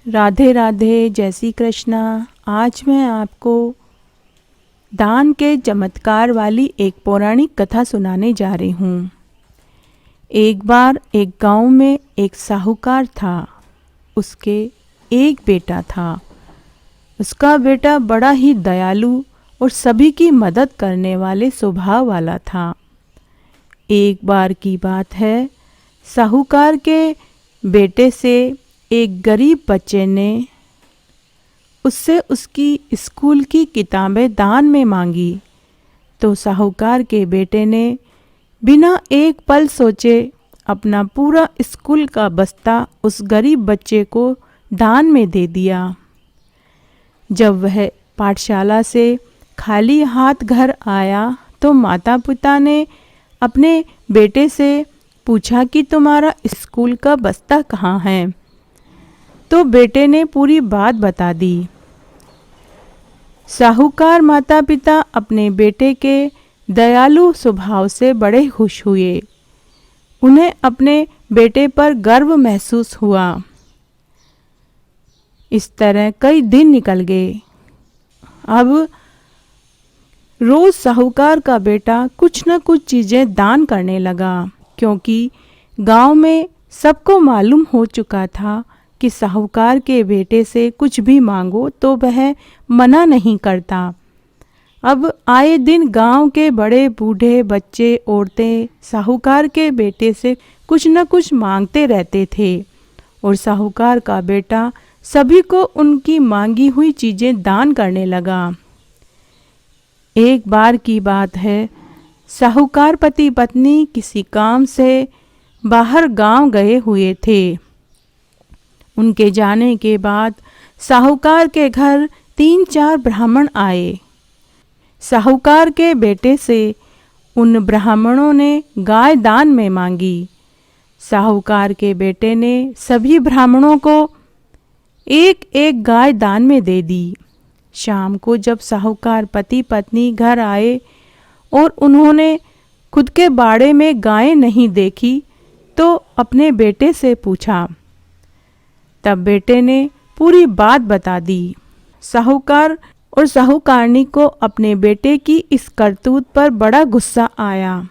राधे राधे, जय श्री कृष्णा। आज मैं आपको दान के चमत्कार वाली एक पौराणिक कथा सुनाने जा रही हूँ। एक बार एक गांव में एक साहूकार था। उसके एक बेटा था। उसका बेटा बड़ा ही दयालु और सभी की मदद करने वाले स्वभाव वाला था। एक बार की बात है, साहूकार के बेटे से एक गरीब बच्चे ने उससे उसकी स्कूल की किताबें दान में मांगी। तो साहूकार के बेटे ने बिना एक पल सोचे अपना पूरा स्कूल का बस्ता उस गरीब बच्चे को दान में दे दिया। जब वह पाठशाला से खाली हाथ घर आया तो माता पिता ने अपने बेटे से पूछा कि तुम्हारा स्कूल का बस्ता कहाँ है। तो बेटे ने पूरी बात बता दी। साहूकार माता पिता अपने बेटे के दयालु स्वभाव से बड़े खुश हुए। उन्हें अपने बेटे पर गर्व महसूस हुआ। इस तरह कई दिन निकल गए। अब रोज साहूकार का बेटा कुछ न कुछ चीज़ें दान करने लगा, क्योंकि गांव में सबको मालूम हो चुका था कि साहूकार के बेटे से कुछ भी मांगो तो वह मना नहीं करता। अब आए दिन गांव के बड़े बूढ़े बच्चे औरतें साहूकार के बेटे से कुछ न कुछ मांगते रहते थे और साहूकार का बेटा सभी को उनकी मांगी हुई चीज़ें दान करने लगा। एक बार की बात है, साहूकार पति पत्नी किसी काम से बाहर गांव गए हुए थे। उनके जाने के बाद साहूकार के घर 3-4 ब्राह्मण आए। साहूकार के बेटे से उन ब्राह्मणों ने गाय दान में मांगी। साहूकार के बेटे ने सभी ब्राह्मणों को एक एक गाय दान में दे दी। शाम को जब साहूकार पति पत्नी घर आए और उन्होंने खुद के बाड़े में गायें नहीं देखी तो अपने बेटे से पूछा। तब बेटे ने पूरी बात बता दी। साहूकार और साहूकारनी को अपने बेटे की इस करतूत पर बड़ा गुस्सा आया,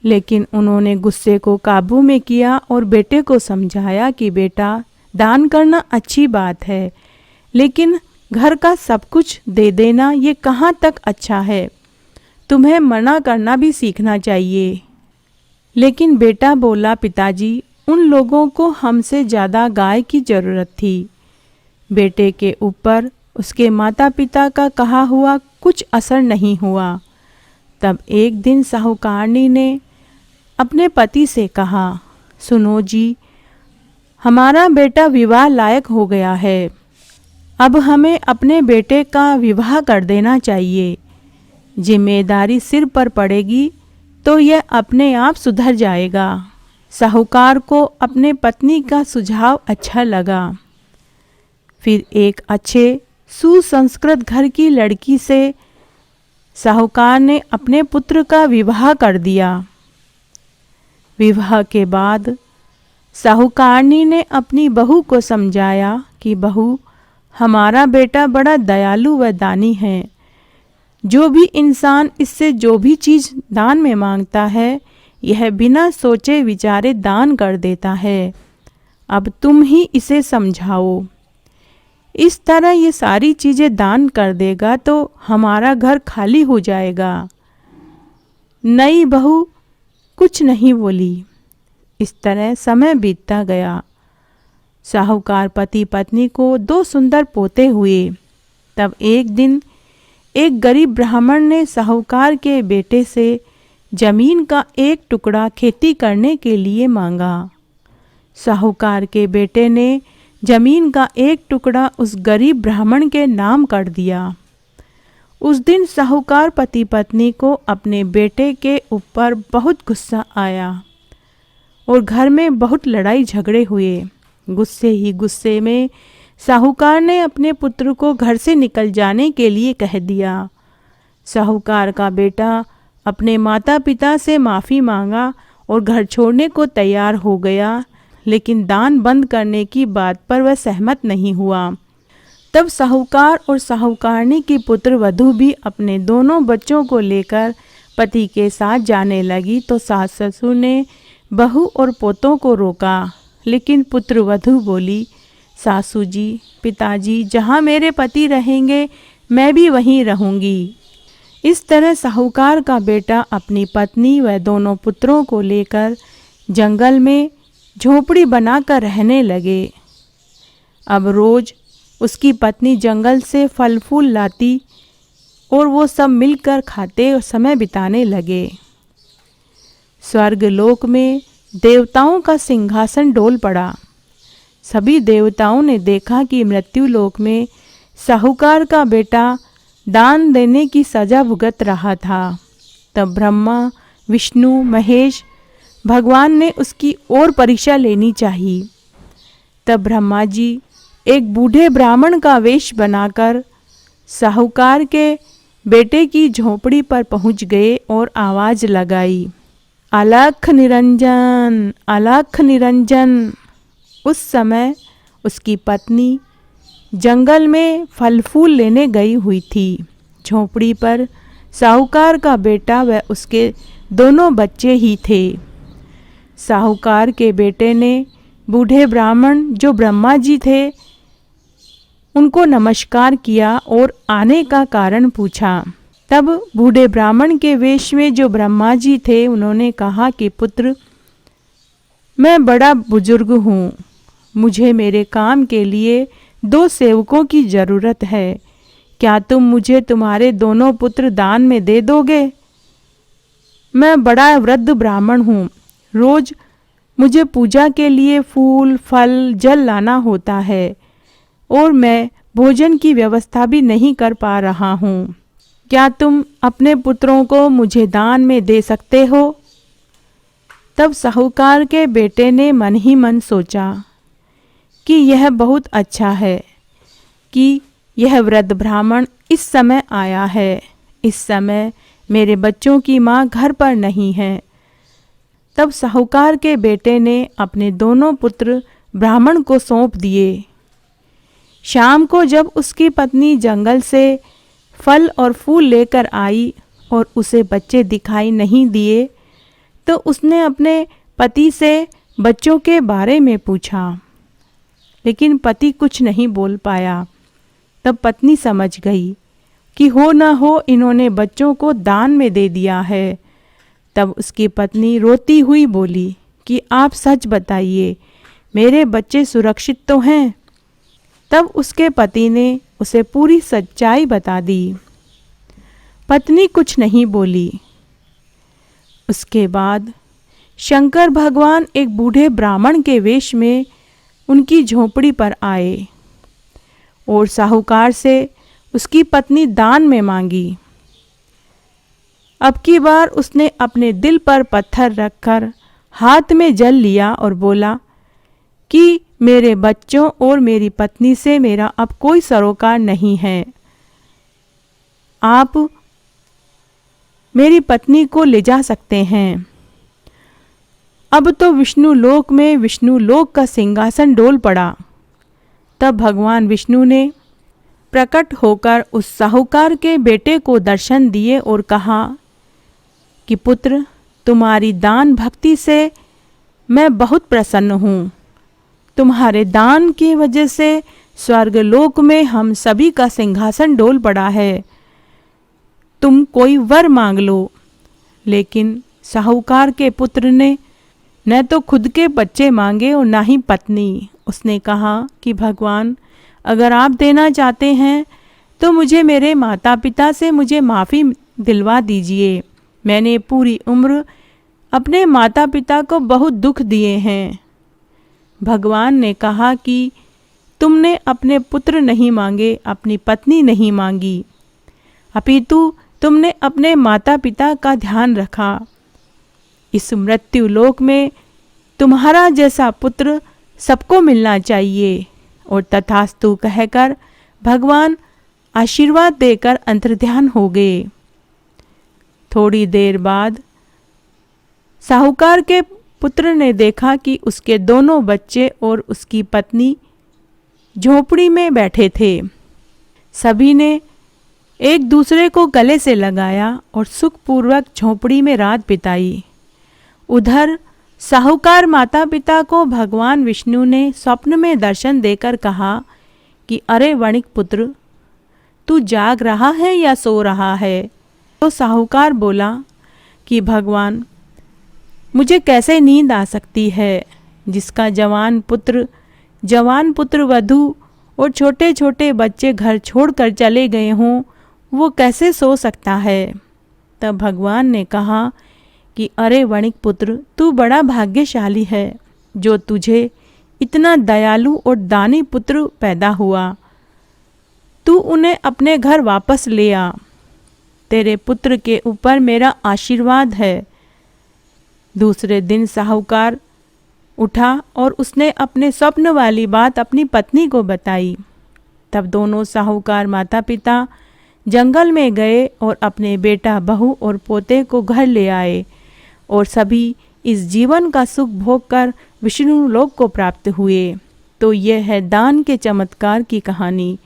लेकिन उन्होंने गुस्से को काबू में किया और बेटे को समझाया कि बेटा, दान करना अच्छी बात है, लेकिन घर का सब कुछ दे देना ये कहाँ तक अच्छा है। तुम्हें मना करना भी सीखना चाहिए। लेकिन बेटा बोला, पिताजी, उन लोगों को हमसे ज़्यादा गाय की ज़रूरत थी। बेटे के ऊपर उसके माता पिता का कहा हुआ कुछ असर नहीं हुआ। तब एक दिन साहूकारनी ने अपने पति से कहा, सुनो जी, हमारा बेटा विवाह लायक हो गया है। अब हमें अपने बेटे का विवाह कर देना चाहिए। जिम्मेदारी सिर पर पड़ेगी तो यह अपने आप सुधर जाएगा। साहूकार को अपने पत्नी का सुझाव अच्छा लगा। फिर एक अच्छे सुसंस्कृत घर की लड़की से साहूकार ने अपने पुत्र का विवाह कर दिया। विवाह के बाद साहूकारनी ने अपनी बहू को समझाया कि बहू, हमारा बेटा बड़ा दयालु व दानी है। जो भी इंसान इससे जो भी चीज़ दान में मांगता है, यह बिना सोचे विचारे दान कर देता है। अब तुम ही इसे समझाओ। इस तरह ये सारी चीज़ें दान कर देगा तो हमारा घर खाली हो जाएगा। नई बहू कुछ नहीं बोली। इस तरह समय बीतता गया। साहूकार पति पत्नी को 2 सुंदर पोते हुए। तब एक दिन एक गरीब ब्राह्मण ने साहूकार के बेटे से जमीन का एक टुकड़ा खेती करने के लिए मांगा। साहूकार के बेटे ने जमीन का एक टुकड़ा उस गरीब ब्राह्मण के नाम कर दिया। उस दिन साहूकार पति पत्नी को अपने बेटे के ऊपर बहुत गुस्सा आया और घर में बहुत लड़ाई झगड़े हुए। गुस्से ही गुस्से में साहूकार ने अपने पुत्र को घर से निकल जाने के लिए कह दिया। साहूकार का बेटा अपने माता पिता से माफ़ी मांगा और घर छोड़ने को तैयार हो गया, लेकिन दान बंद करने की बात पर वह सहमत नहीं हुआ। तब साहूकार और साहूकारनी की पुत्र वधू भी अपने दोनों बच्चों को लेकर पति के साथ जाने लगी तो सास ससुर ने बहू और पोतों को रोका, लेकिन पुत्र वधू बोली, सासू जी, पिताजी, जहाँ मेरे पति रहेंगे मैं भी वहीं रहूँगी। इस तरह साहूकार का बेटा अपनी पत्नी व दोनों पुत्रों को लेकर जंगल में झोपड़ी बनाकर रहने लगे। अब रोज उसकी पत्नी जंगल से फल फूल लाती और वो सब मिलकर खाते और समय बिताने लगे। स्वर्गलोक में देवताओं का सिंहासन डोल पड़ा। सभी देवताओं ने देखा कि मृत्युलोक में साहूकार का बेटा दान देने की सजा भुगत रहा था। तब ब्रह्मा, विष्णु, महेश, भगवान ने उसकी और परीक्षा लेनी चाहिए। तब ब्रह्मा जी एक बूढ़े ब्राह्मण का वेश बनाकर साहूकार के बेटे की झोपड़ी पर पहुंच गए और आवाज लगाई, अलख निरंजन, अलख निरंजन। उस समय उसकी पत्नी जंगल में फल फूल लेने गई हुई थी। झोपड़ी पर साहूकार का बेटा व उसके दोनों बच्चे ही थे। साहूकार के बेटे ने बूढ़े ब्राह्मण जो ब्रह्मा जी थे उनको नमस्कार किया और आने का कारण पूछा। तब बूढ़े ब्राह्मण के वेश में जो ब्रह्मा जी थे उन्होंने कहा कि पुत्र, मैं बड़ा बुजुर्ग हूँ, मुझे मेरे काम के लिए 2 सेवकों की ज़रूरत है। क्या तुम मुझे तुम्हारे दोनों पुत्र दान में दे दोगे? मैं बड़ा वृद्ध ब्राह्मण हूँ, रोज मुझे पूजा के लिए फूल, फल, जल लाना होता है और मैं भोजन की व्यवस्था भी नहीं कर पा रहा हूँ। क्या तुम अपने पुत्रों को मुझे दान में दे सकते हो? तब साहूकार के बेटे ने मन ही मन सोचा कि यह बहुत अच्छा है कि यह वृद्ध ब्राह्मण इस समय आया है। इस समय मेरे बच्चों की माँ घर पर नहीं है। तब साहूकार के बेटे ने अपने दोनों पुत्र ब्राह्मण को सौंप दिए। शाम को जब उसकी पत्नी जंगल से फल और फूल लेकर आई और उसे बच्चे दिखाई नहीं दिए तो उसने अपने पति से बच्चों के बारे में पूछा, लेकिन पति कुछ नहीं बोल पाया। तब पत्नी समझ गई कि हो न हो इन्होंने बच्चों को दान में दे दिया है। तब उसकी पत्नी रोती हुई बोली कि आप सच बताइए, मेरे बच्चे सुरक्षित तो हैं? तब उसके पति ने उसे पूरी सच्चाई बता दी। पत्नी कुछ नहीं बोली। उसके बाद शंकर भगवान एक बूढ़े ब्राह्मण के वेश में उनकी झोपड़ी पर आए और साहूकार से उसकी पत्नी दान में मांगी। अब की बार उसने अपने दिल पर पत्थर रखकर हाथ में जल लिया और बोला कि मेरे बच्चों और मेरी पत्नी से मेरा अब कोई सरोकार नहीं है। आप मेरी पत्नी को ले जा सकते हैं। अब तो विष्णु लोक में विष्णु लोक का सिंहासन डोल पड़ा। तब भगवान विष्णु ने प्रकट होकर उस साहूकार के बेटे को दर्शन दिए और कहा कि पुत्र, तुम्हारी दान भक्ति से मैं बहुत प्रसन्न हूँ। तुम्हारे दान की वजह से स्वर्गलोक में हम सभी का सिंहासन डोल पड़ा है। तुम कोई वर मांग लो। लेकिन साहूकार के पुत्र ने न तो खुद के बच्चे मांगे और ना ही पत्नी। उसने कहा कि भगवान, अगर आप देना चाहते हैं तो मुझे मेरे माता पिता से मुझे माफ़ी दिलवा दीजिए। मैंने पूरी उम्र अपने माता पिता को बहुत दुख दिए हैं। भगवान ने कहा कि तुमने अपने पुत्र नहीं मांगे, अपनी पत्नी नहीं मांगी, अपितु तुमने अपने माता पिता का ध्यान रखा। इस मृत्यु लोक में तुम्हारा जैसा पुत्र सबको मिलना चाहिए। और तथास्तु कहकर भगवान आशीर्वाद देकर अंतर्ध्यान हो गए। थोड़ी देर बाद साहूकार के पुत्र ने देखा कि उसके दोनों बच्चे और उसकी पत्नी झोपड़ी में बैठे थे। सभी ने एक दूसरे को गले से लगाया और सुखपूर्वक झोपड़ी में रात बिताई। उधर साहूकार माता पिता को भगवान विष्णु ने स्वप्न में दर्शन देकर कहा कि अरे वणिक पुत्र, तू जाग रहा है या सो रहा है? तो साहूकार बोला कि भगवान, मुझे कैसे नींद आ सकती है? जिसका जवान पुत्र वधू और छोटे छोटे बच्चे घर छोड़कर चले गए हों, वो कैसे सो सकता है? तब भगवान ने कहा कि अरे वणिक पुत्र, तू बड़ा भाग्यशाली है जो तुझे इतना दयालु और दानी पुत्र पैदा हुआ। तू उन्हें अपने घर वापस ले आ। तेरे पुत्र के ऊपर मेरा आशीर्वाद है। दूसरे दिन साहूकार उठा और उसने अपने स्वप्न वाली बात अपनी पत्नी को बताई। तब दोनों साहूकार माता पिता जंगल में गए और अपने बेटा, बहू और पोते को घर ले आए और सभी इस जीवन का सुख भोग कर विष्णु लोक को प्राप्त हुए। तो यह है दान के चमत्कार की कहानी।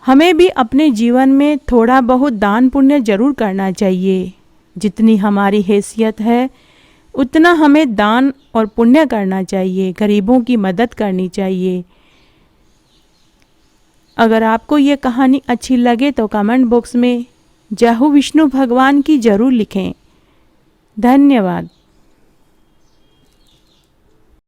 हमें भी अपने जीवन में थोड़ा बहुत दान पुण्य जरूर करना चाहिए। जितनी हमारी हैसियत है उतना हमें दान और पुण्य करना चाहिए, गरीबों की मदद करनी चाहिए। अगर आपको ये कहानी अच्छी लगे तो कमेंट बॉक्स में जय हो विष्णु भगवान की जरूर लिखें। धन्यवाद।